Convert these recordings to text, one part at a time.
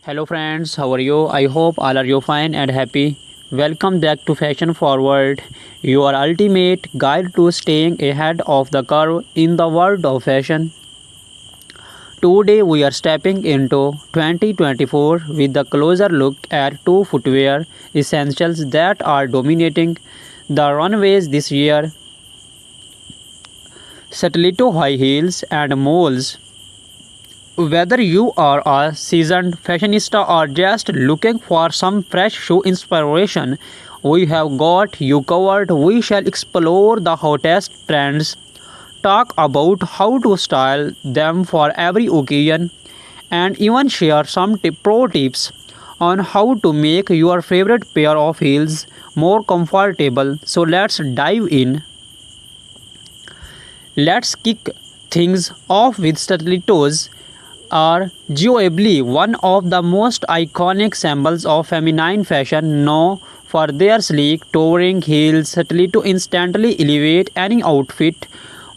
Hello friends, how are you? I hope all are you fine and happy. Welcome back to Fashion Forward, your ultimate guide to staying ahead of the curve in the world of fashion. Today we are stepping into 2024 with a closer look at two footwear essentials that are dominating the runways this year: stiletto high heels and moles. Whether you are a seasoned fashionista or just looking for some fresh shoe inspiration, we have got you covered. We shall explore the hottest trends, talk about how to style them for every occasion, and even share some pro tips on how to make your favorite pair of heels more comfortable. So let's dive in. Let's kick things off with stilettos are arguably one of the most iconic symbols of feminine fashion, known for their sleek, towering heels. Stiletto instantly elevate any outfit,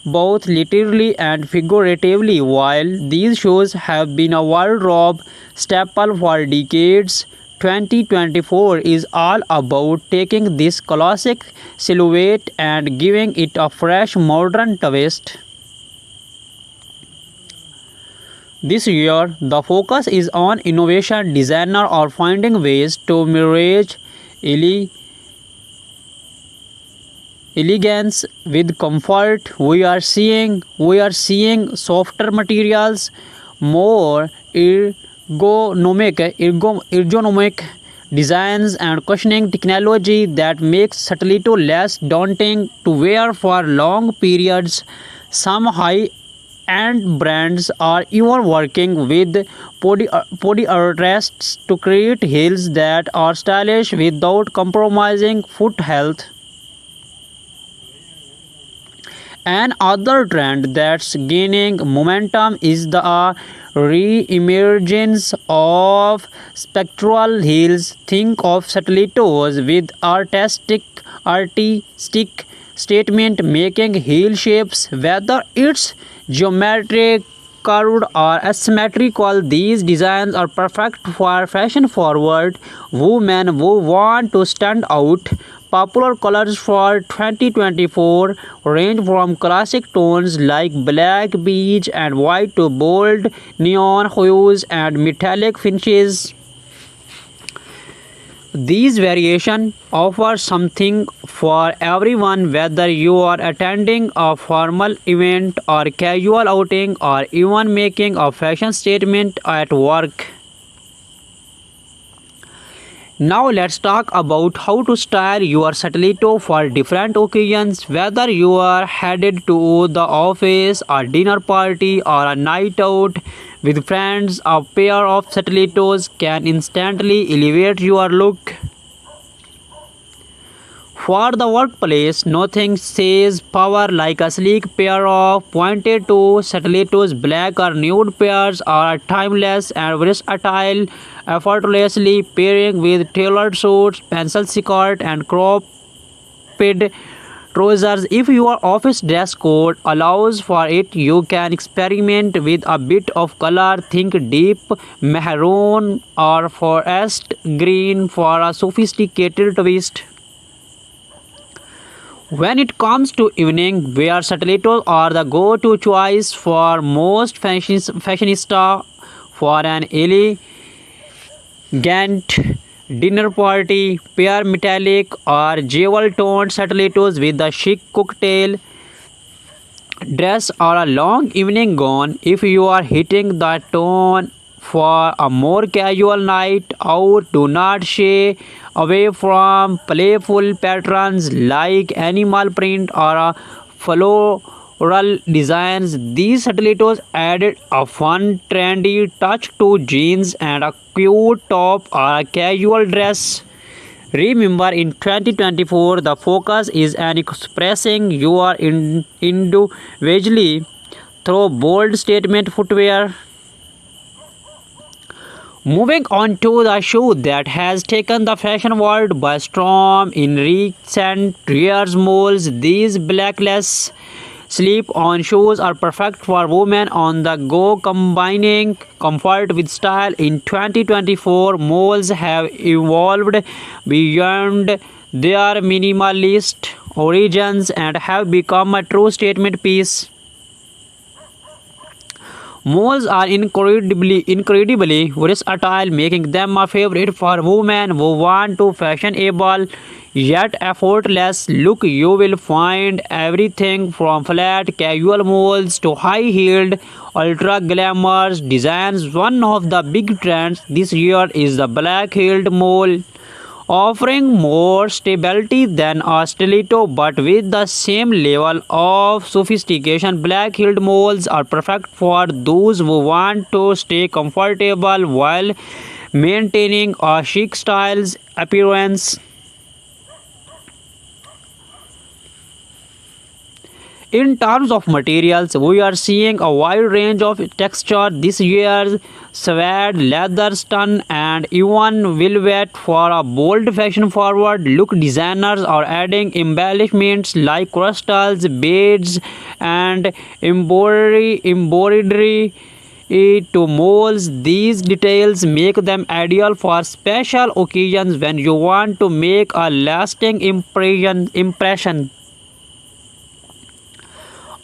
both literally and figuratively. While these shoes have been a wardrobe staple for decades, 2024 is all about taking this classic silhouette and giving it a fresh modern twist. This year, the focus is on innovation, designer or finding ways to merge ele- elegance with comfort. We are seeing softer materials, more ergonomic designs, and cushioning technology that makes stiletto less daunting to wear for long periods. Some high and brands are even working with podiatrists to create heels that are stylish without compromising foot health. Another trend that's gaining momentum is the re-emergence of spectral heels. Think of stilettos with artistic statement making heel shapes, whether it's geometric, curved, or asymmetrical. These designs are perfect for fashion forward women who want to stand out. Popular colors for 2024 range from classic tones like black, beige, and white to bold neon hues and metallic finishes. These variations offer something for everyone, whether you are attending a formal event or casual outing or even making a fashion statement at work. Now let's talk about how to style your stiletto for different occasions. Whether you are headed to the office, a dinner party, or a night out with friends, a pair of stilettos can instantly elevate your look. For the workplace, nothing says power like a sleek pair of pointed toe stilettos. Black or nude pairs are timeless and versatile, effortlessly pairing with tailored suits, pencil skirt, and cropped trousers. If your office dress code allows for it, you can experiment with a bit of color. Think deep maroon or forest green for a sophisticated twist. When it comes to evening wear, stilettos are the go-to choice for most fashionista for an elegant dinner party. Pair metallic or jewel-toned stilettos with a chic cocktail dress or a long evening gown. If you are hitting the tone for a more casual night out, do not shy away from playful patterns like animal print or a floral designs. These stilettos added a fun, trendy touch to jeans and a cute top or a casual dress. Remember, in 2024, the focus is on expressing your individually through bold statement footwear. Moving on to the shoe that has taken the fashion world by storm in recent years, moles. These blackless slip-on shoes are perfect for women on the go, combining comfort with style. In 2024, malls have evolved beyond their minimalist origins and have become a true statement piece. Malls are incredibly versatile, making them a favorite for women who want to fashionable yet effortless look. You will find everything from flat casual malls to high-heeled ultra glamorous designs. One of the big trends this year is the black-heeled mall, offering more stability than a stiletto but with the same level of sophistication. Black-heeled malls are perfect for those who want to stay comfortable while maintaining a chic styles appearance. In terms of materials, we are seeing a wide range of texture this year: suede, leather, stun, and even velvet for a bold fashion-forward look. Designers are adding embellishments like crystals, beads, and embroidery to molds. These details make them ideal for special occasions when you want to make a lasting impression.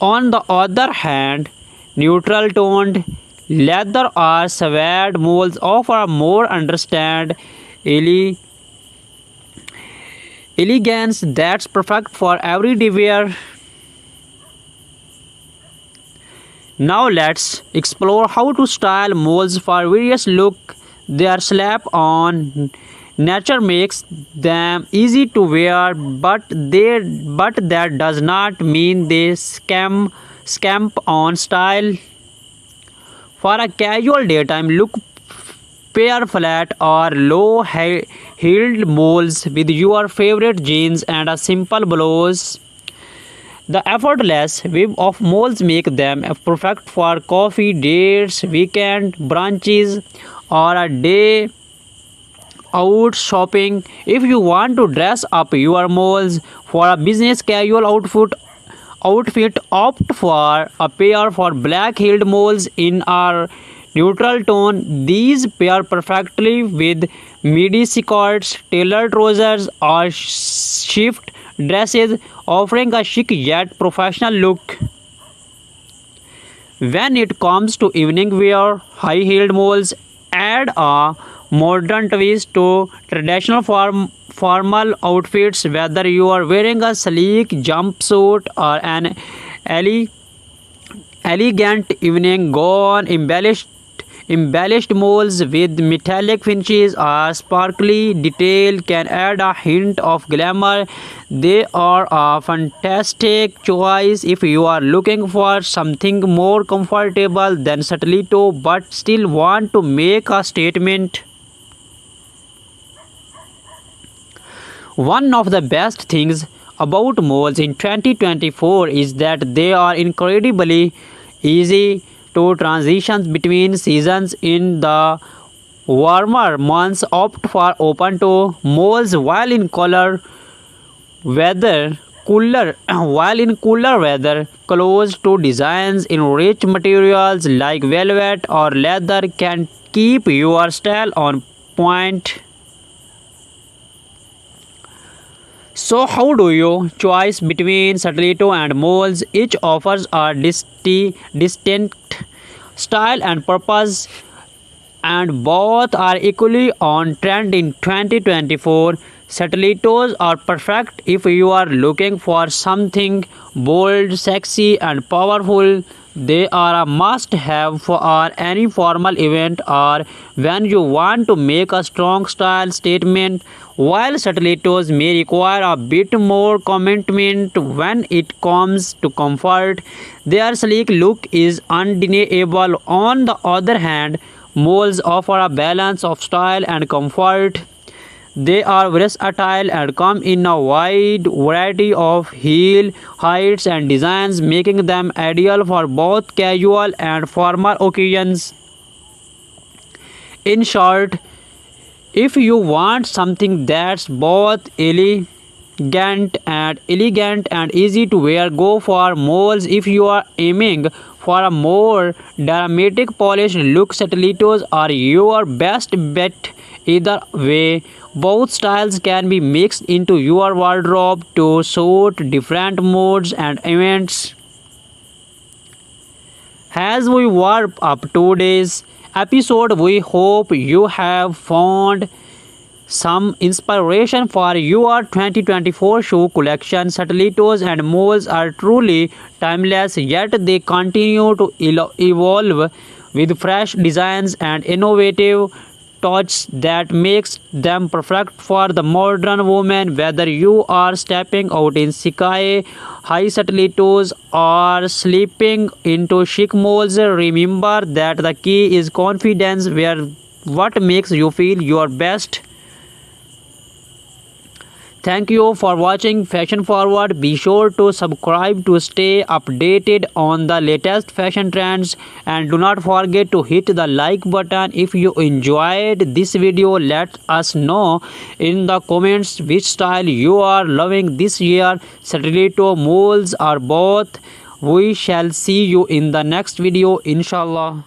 On the other hand, neutral toned leather or suede molds offer a more understand elegance that's perfect for everyday wear. Now let's explore how to style molds for various look. Their slap on nature makes them easy to wear, but that does not mean they scamp on style. For a casual daytime look, pair flat or low-heeled molds with your favorite jeans and a simple blouse. The effortless web of molds make them perfect for coffee dates, weekend brunches, or a day out shopping. If you want to dress up your molds for a business casual outfit, opt for a pair for black-heeled molds in a neutral tone. These pair perfectly with midi skirts, tailored trousers, or shift dresses, offering a chic yet professional look. When it comes to evening wear, high-heeled molds add a modern twist to traditional formal outfits. Whether you are wearing a sleek jumpsuit or an ele- elegant evening gown, embellished molds with metallic finishes or sparkly detail can add a hint of glamour. They are a fantastic choice if you are looking for something more comfortable than stiletto but still want to make a statement. One of the best things about malls in 2024 is that they are incredibly easy to transition between seasons. In the warmer months, opt for open toe malls, while in cooler weather, close to designs in rich materials like velvet or leather can keep your style on point. So how do you choose between stiletto and molds? Each offers a distinct style and purpose, and both are equally on trend in 2024. Stilettos are perfect if you are looking for something bold, sexy, and powerful. They are a must-have for any formal event or when you want to make a strong style statement. While stilettos may require a bit more commitment when it comes to comfort, their sleek look is undeniable. On the other hand, molds offer a balance of style and comfort. They are versatile and come in a wide variety of heel heights and designs, making them ideal for both casual and formal occasions. In short, if you want something that's both and elegant and easy to wear. Go for moles if you are aiming for a more dramatic polished look. Stilettos are your best bet. Either way, both styles can be mixed into your wardrobe to suit different moods and events. As we wrap up today's episode, we hope you have found some inspiration for your 2024 shoe collection. Stilettos and moles are truly timeless, yet they continue to evolve with fresh designs and innovative touch that makes them perfect for the modern woman. Whether you are stepping out in sky high stilettos or slipping into chic moles, remember that the key is confidence. Wear what makes you feel your best. Thank you for watching Fashion Forward. Be sure to subscribe to stay updated on the latest fashion trends, and do not forget to hit the like button. If you enjoyed this video, let us know in the comments which style you are loving this year, stiletto, moles or both. We shall see you in the next video, inshallah.